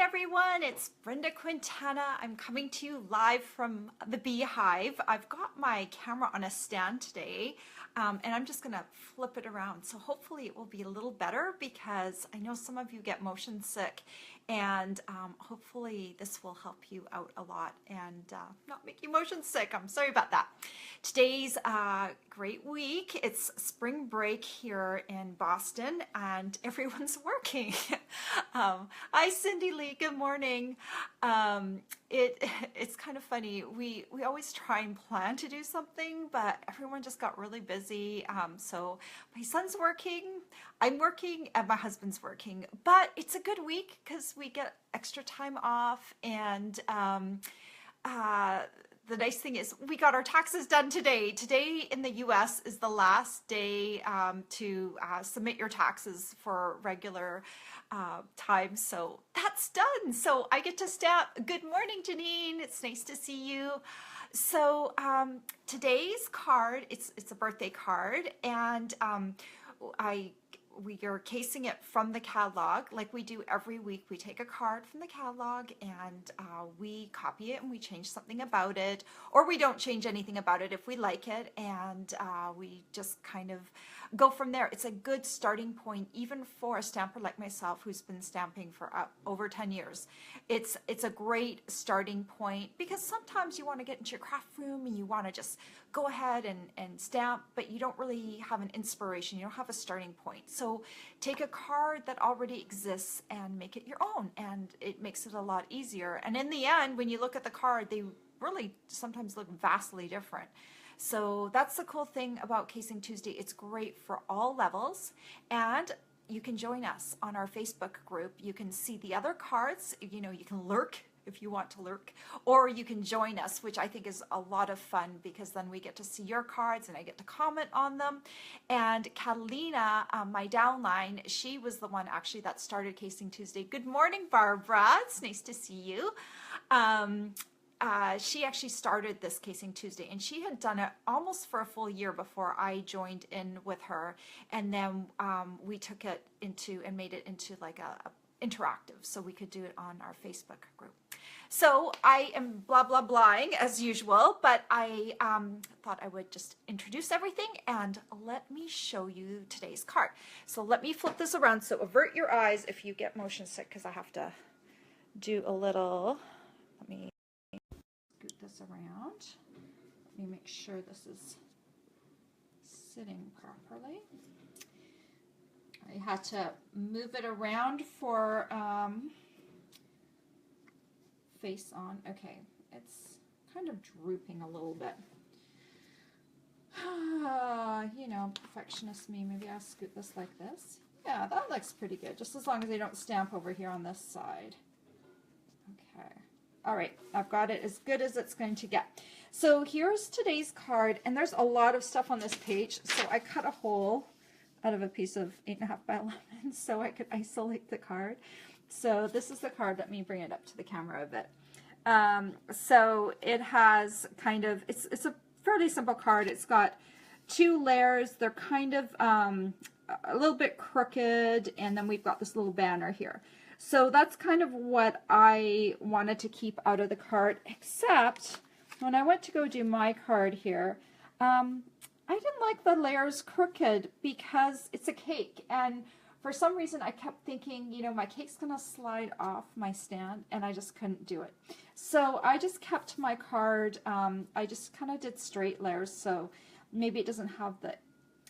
everyone, it's Brenda Quintana. I'm coming to you live from the Beehive. I've got my camera on a stand today, and I'm just gonna flip it around. So hopefully it will be a little better because I know some of you get motion sick, and hopefully this will help you out a lot and not make you motion sick. I'm sorry about that. Today's a great week. It's spring break here in Boston and everyone's working. Hi Cindy Lee, good morning. It's kind of funny. We always try and plan to do something, but everyone just got really busy. So my son's working, I'm working, and my husband's working. But it's a good week because we get extra time off, and the nice thing is we got our taxes done today. Today in the US is the last day to submit your taxes for regular time. So that's done. So I get to stamp. Good morning, Janine. It's nice to see you. So today's card, it's a birthday card, and we are casing it from the catalog like we do every week. We take a card from the catalog and we copy it and we change something about it, or we don't change anything about it if we like it, and we just kind of go from there. It's a good starting point even for a stamper like myself who's been stamping for over 10 years. It's a great starting point because sometimes you want to get into your craft room and you want to just go ahead and stamp, but you don't really have an inspiration. You don't have a starting point. So take a card that already exists and make it your own, and it makes it a lot easier. And in the end, when you look at the card, they really sometimes look vastly different. So that's the cool thing about Casing Tuesday. It's great for all levels, and you can join us on our Facebook group. You can see the other cards. You know, you can lurk if you want to lurk, or you can join us, which I think is a lot of fun because then we get to see your cards and I get to comment on them. And Catalina, my downline, she was the one actually that started Casing Tuesday. Good morning, Barbara. It's nice to see you. She actually started this Casing Tuesday, and she had done it almost for a full year before I joined in with her, and then we took it into and made it into like a interactive, so we could do it on our Facebook group. So I am blah blah blahing as usual, but I thought I would just introduce everything and let me show you today's card. So let me flip this around, so avert your eyes if you get motion sick, because I have to do a little, let me scoot this around. Let me make sure this is sitting properly. I had to move it around for face on. Okay, it's kind of drooping a little bit. You know, perfectionist me. Maybe I'll scoot this like this. Yeah, that looks pretty good, just as long as I don't stamp over here on this side. Okay. All right, I've got it as good as it's going to get. So here's today's card, and there's a lot of stuff on this page, so I cut a hole out of a piece of 8.5 by 11 so I could isolate the card. So this is the card. Let me bring it up to the camera a bit. So it has kind of, it's a fairly simple card. It's got 2 layers. They're kind of a little bit crooked, and then we've got this little banner here. So that's kind of what I wanted to keep out of the card, except when I went to go do my card here, I didn't like the layers crooked because it's a cake, and for some reason I kept thinking, you know, my cake's gonna slide off my stand, and I just couldn't do it. So I just kept my card, I just kind of did straight layers, so maybe it doesn't have the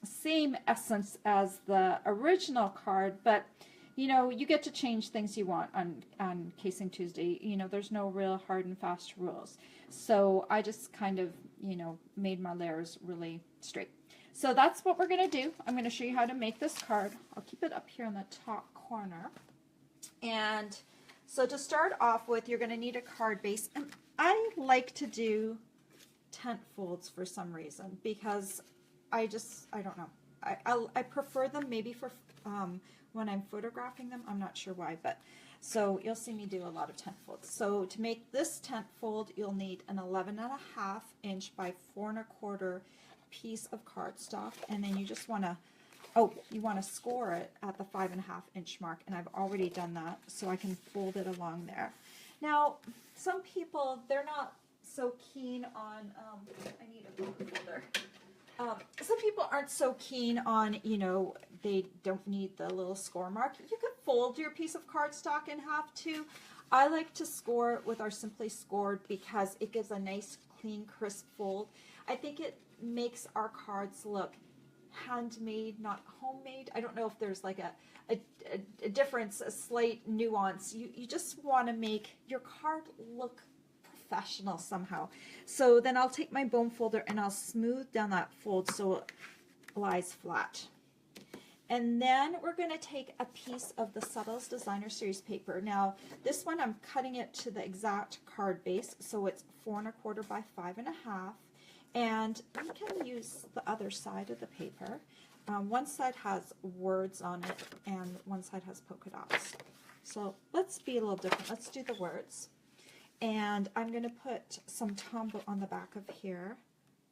same essence as the original card, but you know, you get to change things you want on Casing Tuesday. You know, there's no real hard and fast rules. So I just kind of, you know, made my layers really straight. So that's what we're going to do. I'm going to show you how to make this card. I'll keep it up here in the top corner. And so to start off with, you're going to need a card base. And I like to do tent folds for some reason because I don't know. I prefer them maybe for when I'm photographing them. I'm not sure why, but so you'll see me do a lot of tent folds. So to make this tent fold, you'll need an 11.5 inch by 4 1/4 piece of cardstock, and then you just want to oh, you want to score it at the 5.5 inch mark, and I've already done that, so I can fold it along there. Now, some people, they're not so keen on, I need a folder. Some people aren't so keen on, you know, they don't need the little score mark. You could fold your piece of cardstock in half too. I like to score with our Simply Scored because it gives a nice, clean, crisp fold. I think it makes our cards look handmade, not homemade. I don't know if there's like a difference, a slight nuance. You just want to make your card look professional somehow. So then I'll take my bone folder and I'll smooth down that fold so it lies flat. And then we're going to take a piece of the Subtles Designer Series paper. Now this one I'm cutting it to the exact card base, so it's 4 1/4 by 5.5. And we can use the other side of the paper. One side has words on it and one side has polka dots. So let's be a little different. Let's do the words. And I'm going to put some Tombow on the back of here.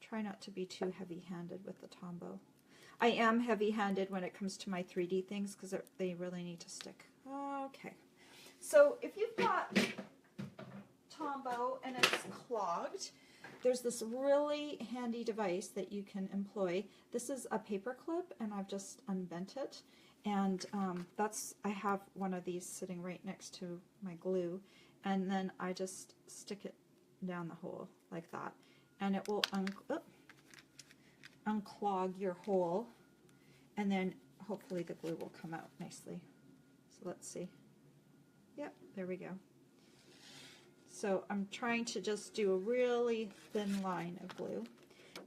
Try not to be too heavy-handed with the Tombow. I am heavy-handed when it comes to my 3D things because they really need to stick. Okay. So if you've got Tombow and it's clogged, there's this really handy device that you can employ. This is a paper clip, and I've just unbent it. And I have one of these sitting right next to my glue. And then I just stick it down the hole like that. And it will unclog your hole. And then hopefully the glue will come out nicely. So let's see. Yep, there we go. So I'm trying to just do a really thin line of glue.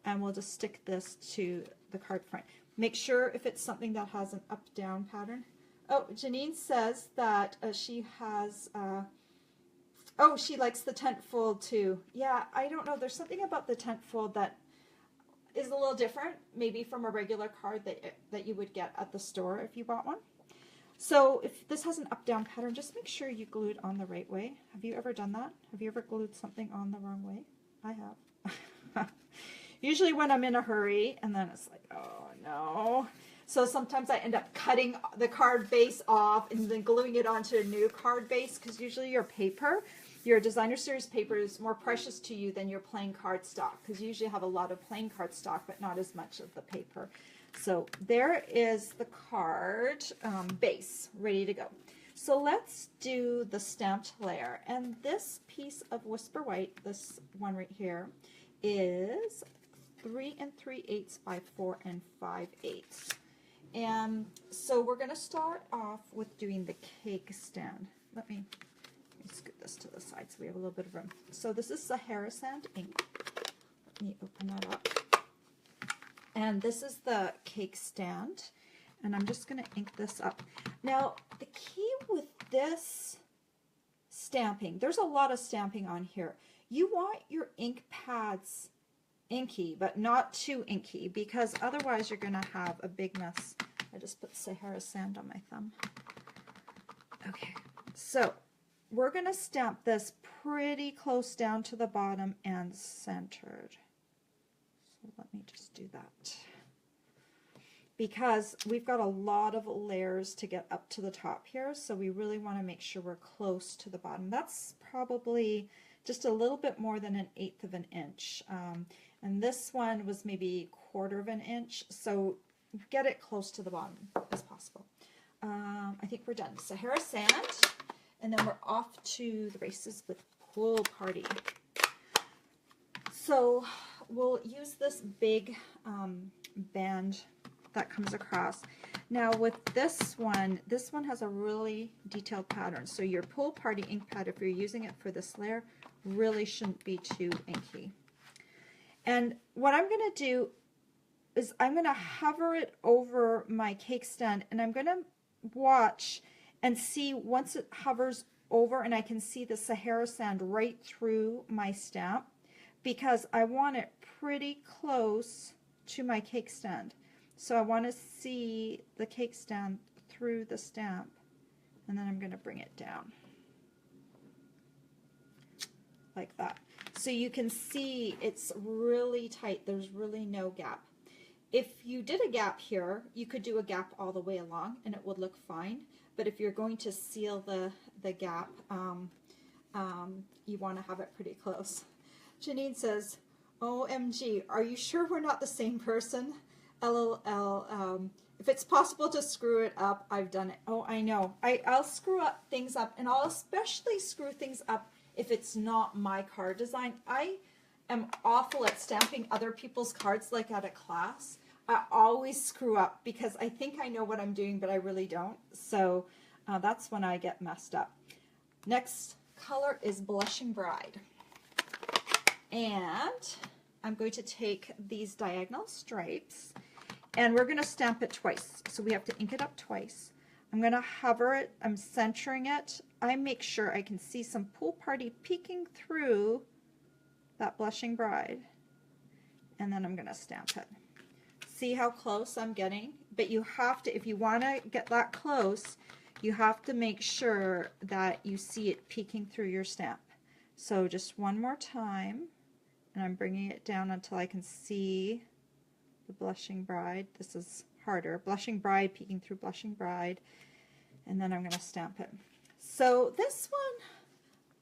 And we'll just stick this to the card front. Make sure if it's something that has an up-down pattern. Oh, Janine says that she has... oh, she likes the tent fold too. Yeah, I don't know. There's something about the tent fold that is a little different, maybe from a regular card that you would get at the store if you bought one. So if this has an up-down pattern, just make sure you glue it on the right way. Have you ever done that? Have you ever glued something on the wrong way? I have. Usually when I'm in a hurry, and then it's like, oh no. So sometimes I end up cutting the card base off and then gluing it onto a new card base, because usually your paper, your Designer Series paper is more precious to you than your plain cardstock, because you usually have a lot of plain cardstock, but not as much of the paper. So there is the card base ready to go. So let's do the stamped layer. And this piece of Whisper White, this one right here, is 3 3/8 by 4 5/8. And so we're going to start off with doing the cake stand. Let me scoot this to the side so we have a little bit of room. So this is Sahara Sand ink. Let me open that up. And this is the cake stand. And I'm just going to ink this up. Now, the key with this stamping, there's a lot of stamping on here. You want your ink pads inky, but not too inky, because otherwise you're going to have a big mess. I just put Sahara Sand on my thumb. Okay, so we're going to stamp this pretty close down to the bottom and centered. So let me just do that, because we've got a lot of layers to get up to the top here, so we really want to make sure we're close to the bottom. That's probably just a little bit more than 1/8 of an inch. And this one was maybe 1/4 of an inch, so get it close to the bottom as possible. I think we're done. Sahara Sand, and then we're off to the races with Pool Party. So we'll use this big band that comes across. Now with this one has a really detailed pattern. So your Pool Party ink pad, if you're using it for this layer, really shouldn't be too inky. And what I'm going to do is I'm going to hover it over my cake stand, and I'm going to watch and see once it hovers over and I can see the Sahara Sand right through my stamp, because I want it pretty close to my cake stand. So I want to see the cake stand through the stamp, and then I'm going to bring it down like that. So you can see it's really tight. There's really no gap. if you did a gap here, you could do a gap all the way along and it would look fine. But if you're going to seal the gap, you want to have it pretty close. Janine says, OMG, are you sure we're not the same person? LOL. If it's possible to screw it up, I've done it. Oh, I know. I'll screw up things up, and I'll especially screw things up if it's not my card design. I am awful at stamping other people's cards, like at a class. I always screw up because I think I know what I'm doing, but I really don't. So that's when I get messed up. Next color is Blushing Bride. And I'm going to take these diagonal stripes and we're going to stamp it twice. So we have to ink it up twice. I'm going to hover it. I'm centering it. I make sure I can see some Pool Party peeking through that Blushing Bride. And then I'm going to stamp it. See how close I'm getting? But you have to, if you want to get that close, you have to make sure that you see it peeking through your stamp. So just one more time, and I'm bringing it down until I can see the Blushing Bride. This is harder. Blushing Bride peeking through Blushing Bride, and then I'm going to stamp it. So this one,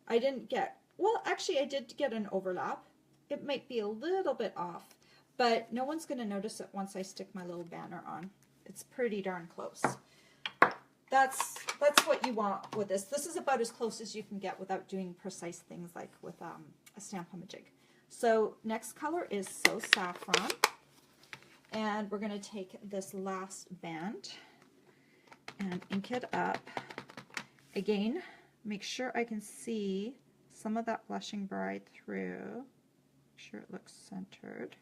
I didn't get, well, actually I did get an overlap. It might be a little bit off, but no one's going to notice it once I stick my little banner on. It's pretty darn close. That's what you want with this. This is about as close as you can get without doing precise things like with a Stamp-O-Majig. So next color is So Saffron. And we're going to take this last band and ink it up. Again, make sure I can see some of that Blushing Bride through. Make sure it looks centered.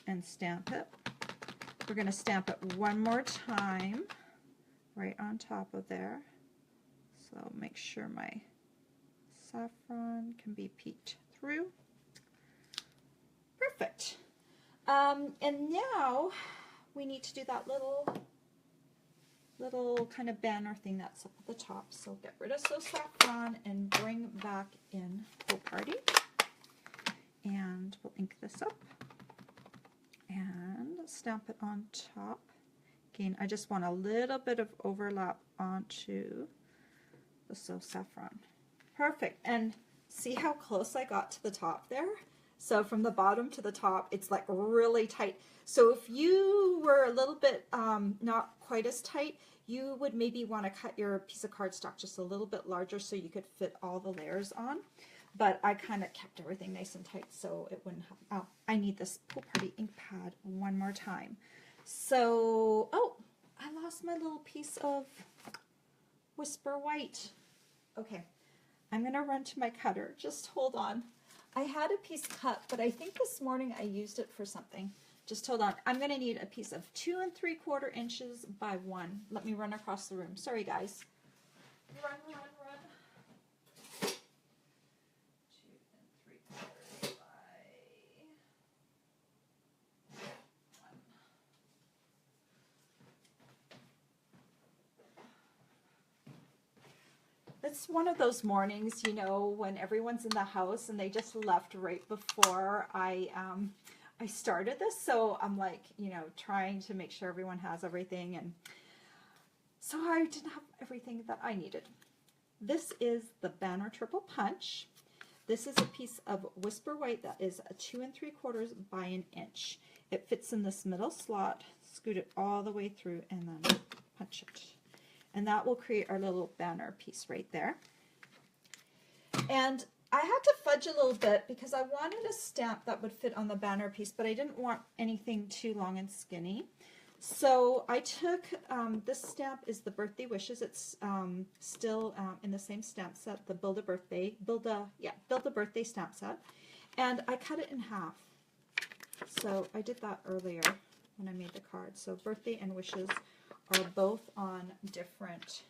And stamp it. We're going to stamp it one more time right on top of there. So make sure my saffron can be peeked through. Perfect. And now we need to do that little kind of banner thing that's up at the top. So get rid of So Saffron and bring back in Pool Party. And we'll ink this up and stamp it on top. Again, I just want a little bit of overlap onto the So Saffron. Perfect. And see how close I got to the top there? So from the bottom to the top, it's like really tight. So if you were a little bit not quite as tight, you would maybe want to cut your piece of cardstock just a little bit larger so you could fit all the layers on. But I kind of kept everything nice and tight so it wouldn't have, oh, I need this Pool Party ink pad one more time. So, oh, I lost my little piece of Whisper White. Okay, I'm going to run to my cutter. Just hold on. I had a piece cut, but I think this morning I used it for something. Just hold on. I'm going to need a piece of 2 3/4 inches by 1. Let me run across the room. Sorry, guys. Run, run, run. 2 3/4 by 1. It's one of those mornings, you know, when everyone's in the house and they just left right before I started this. So I'm like, you know, trying to make sure everyone has everything. And so I didn't have everything that I needed. This is the Banner Triple Punch. This is a piece of Whisper White that is a 2 3/4 by 1 inch. It fits in this middle slot. Scoot it all the way through and then punch it. And that will create our little banner piece right there. And I had to fudge a little bit because I wanted a stamp that would fit on the banner piece, but I didn't want anything too long and skinny. So I took, this stamp is the Birthday Wishes. It's still in the same stamp set, the Build a Birthday stamp set. And I cut it in half. So I did that earlier when I made the card. So Birthday and Wishes are both on different,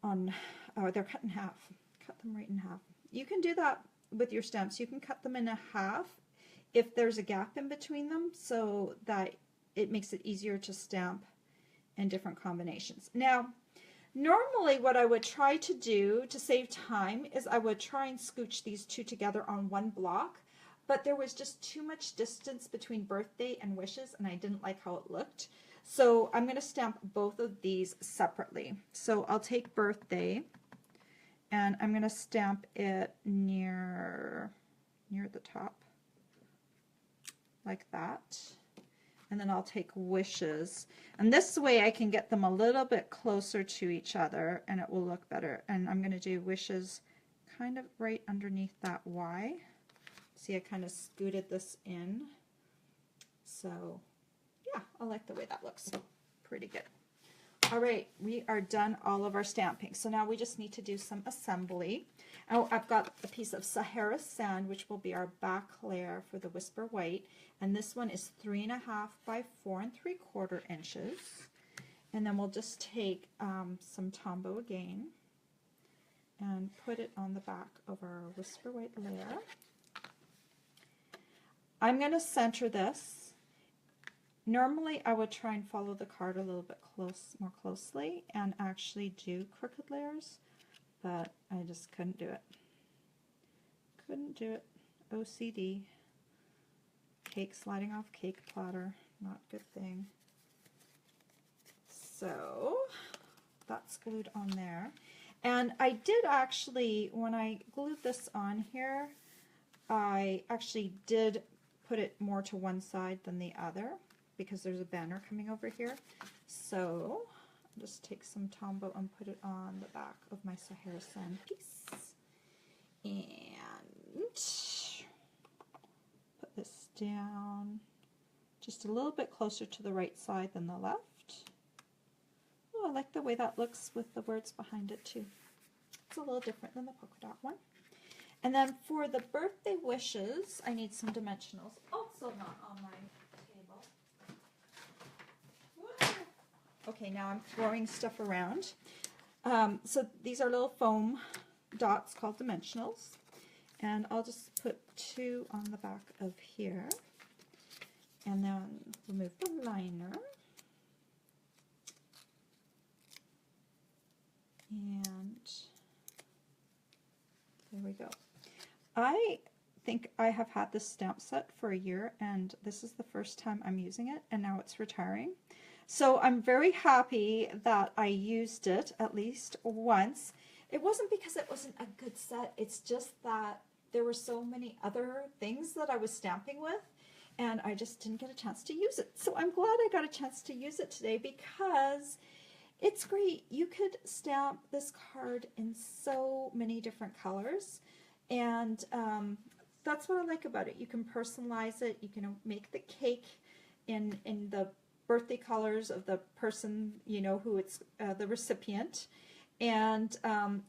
they're cut in half. Cut them right in half. You can do that with your stamps. You can cut them in a half if there's a gap in between them so that it makes it easier to stamp in different combinations. Now, normally what I would try to do to save time is I would try and scooch these two together on one block. but there was just too much distance between birthday and wishes, and I didn't like how it looked. So I'm going to stamp both of these separately. So I'll take birthday, and I'm going to stamp it near the top, like that. And then I'll take wishes. And this way I can get them a little bit closer to each other, and it will look better. And I'm going to do wishes kind of right underneath that Y. See, I kind of scooted this in. So yeah, I like the way that looks. Pretty good. All right, we are done all of our stamping. So now we just need to do some assembly. Oh, I've got a piece of Sahara sand, which will be our back layer for the Whisper White. And this one is 3.5 by 4 3/4 inches. And then we'll just take some Tombow again and put it on the back of our Whisper White layer. I'm going to center this. Normally I would try and follow the card a little bit more closely and actually do crooked layers, but I just couldn't do it. Couldn't do it. OCD. Cake sliding off cake platter. Not a good thing. So that's glued on there. And I did actually, when I glued this on here, I actually did put it more to one side than the other, because there's a banner coming over here. So I'll just take some Tombow and put it on the back of my Sahara Sand piece. And put this down just a little bit closer to the right side than the left. Oh, I like the way that looks with the words behind it too. It's a little different than the polka dot one. And then for the birthday wishes, I need some dimensionals. Also not on my okay, now I'm throwing stuff around. So these are little foam dots called dimensionals. And I'll just put 2 on the back of here. And then remove the liner. And there we go. I think I have had this stamp set for a year, and this is the first time I'm using it, and now it's retiring. So I'm very happy that I used it at least once. It wasn't because it wasn't a good set, it's just that there were so many other things that I was stamping with, and I just didn't get a chance to use it. So I'm glad I got a chance to use it today, because it's great. You could stamp this card in so many different colors, and that's what I like about it. You can personalize it. You can make the cake in the birthday colors of the person, you know, who it's the recipient. And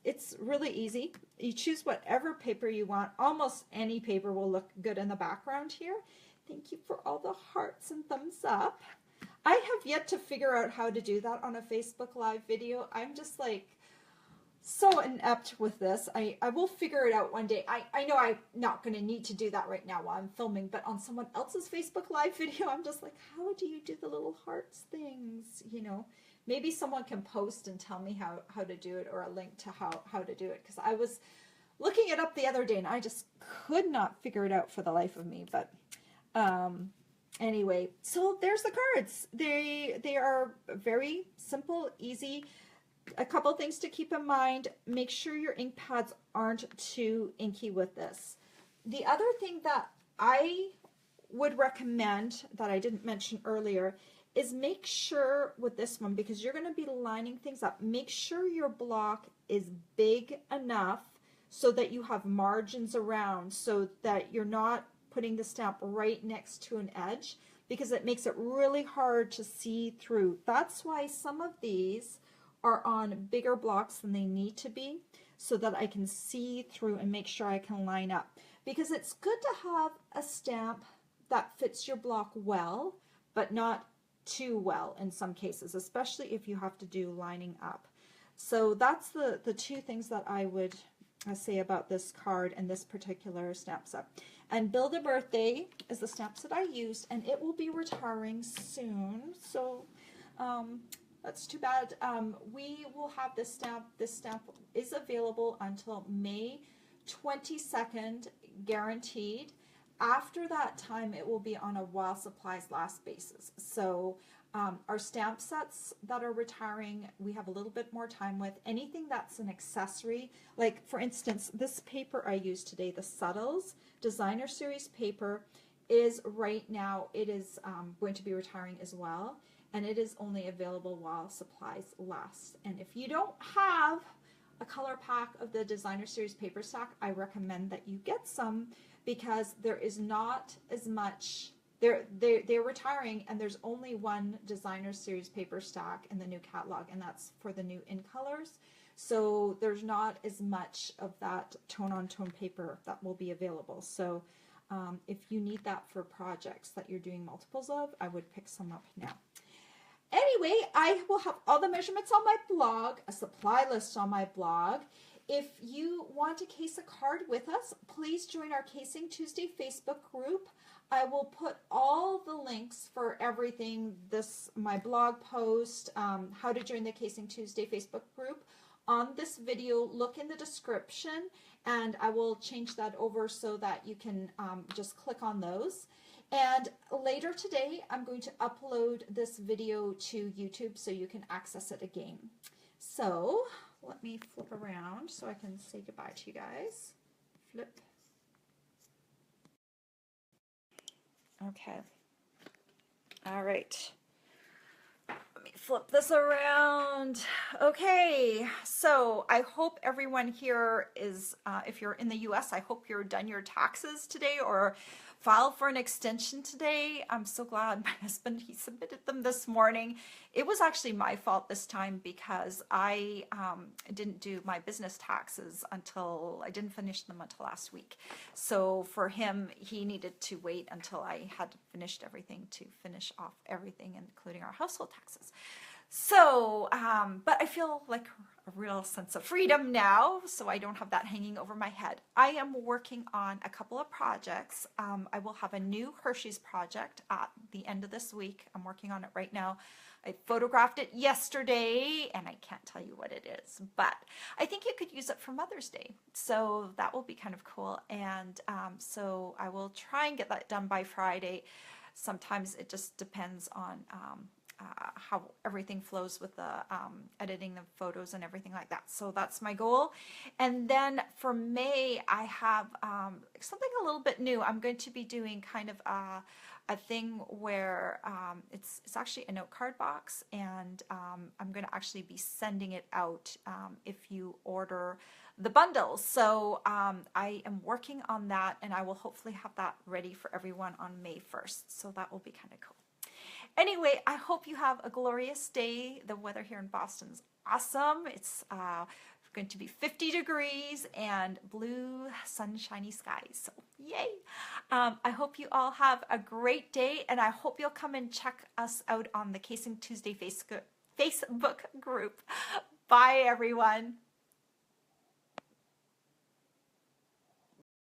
it's really easy. You choose whatever paper you want. Almost any paper will look good in the background here. Thank you for all the hearts and thumbs up. I have yet to figure out how to do that on a Facebook Live video. I'm just like so inept with this. I will figure it out one day. I know I'm not going to need to do that right now while I'm filming, but on someone else's Facebook Live video, I'm just like, how do you do the little hearts things, you know? Maybe someone can post and tell me how to do it, or a link to how to do it, because I was looking it up the other day and I just could not figure it out for the life of me. But anyway, so there's the cards. They are very simple, easy. A couple things to keep in mind: make sure your ink pads aren't too inky with this. The other thing that I would recommend that I didn't mention earlier is make sure with this one, because you're going to be lining things up, make sure your block is big enough so that you have margins around, so that you're not putting the stamp right next to an edge, because it makes it really hard to see through. That's why some of these are on bigger blocks than they need to be, so that I can see through and make sure I can line up. Because it's good to have a stamp that fits your block well, but not too well in some cases, especially if you have to do lining up. So that's the two things that I would say about this card and this particular stamp set. And Build a Birthday is the stamp set I used, and it will be retiring soon. So that's too bad. We will have this stamp. This stamp is available until May 22nd, guaranteed. after that time, it will be on a while supplies last basis. So our stamp sets that are retiring, we have a little bit more time with. Anything that's an accessory, like for instance, this paper I used today, the Subtles Designer Series paper, is right now, it is going to be retiring as well. And it is only available while supplies last. And if you don't have a color pack of the Designer Series paper stack, I recommend that you get some, because there is not as much, they're retiring, and there's only one Designer Series paper stack in the new catalog, and that's for the new in colors. So there's not as much of that tone-on-tone paper that will be available. So if you need that for projects that you're doing multiples of, I would pick some up now. Anyway, I will have all the measurements on my blog, a supply list on my blog. If you want to case a card with us, please join our Casing Tuesday Facebook group. I will put all the links for everything, my blog post, how to join the Casing Tuesday Facebook group on this video. Look in the description, and I will change that over so that you can just click on those. And later today, I'm going to upload this video to YouTube so you can access it again. So let me flip around so I can say goodbye to you guys. Flip. Okay. All right. Let me flip this around. Okay, so I hope everyone here is, if you're in the US, I hope you're done your taxes today or filed for an extension today. I'm so glad my husband, he submitted them this morning. It was actually my fault this time because I didn't do my business taxes until, I didn't finish them until last week. So for him, he needed to wait until I had finished everything to finish off everything, including our household taxes. So, but I feel like a real sense of freedom now, so I don't have that hanging over my head. I am working on a couple of projects. I will have a new Hershey's project at the end of this week. I'm working on it right now. I photographed it yesterday, and I can't tell you what it is, but I think you could use it for Mother's Day. So that will be kind of cool. And so I will try and get that done by Friday. Sometimes it just depends on how everything flows with the editing the photos and everything like that. So that's my goal. And then for May, I have something a little bit new. I'm going to be doing kind of a thing where it's actually a note card box, and I'm going to actually be sending it out if you order the bundles. So I am working on that, and I will hopefully have that ready for everyone on May 1st. So that will be kind of cool. Anyway, I hope you have a glorious day. The weather here in Boston is awesome. It's going to be 50 degrees and blue, sunshiny skies. So yay. I hope you all have a great day, and I hope you'll come and check us out on the Casing Tuesday Facebook group. Bye, everyone.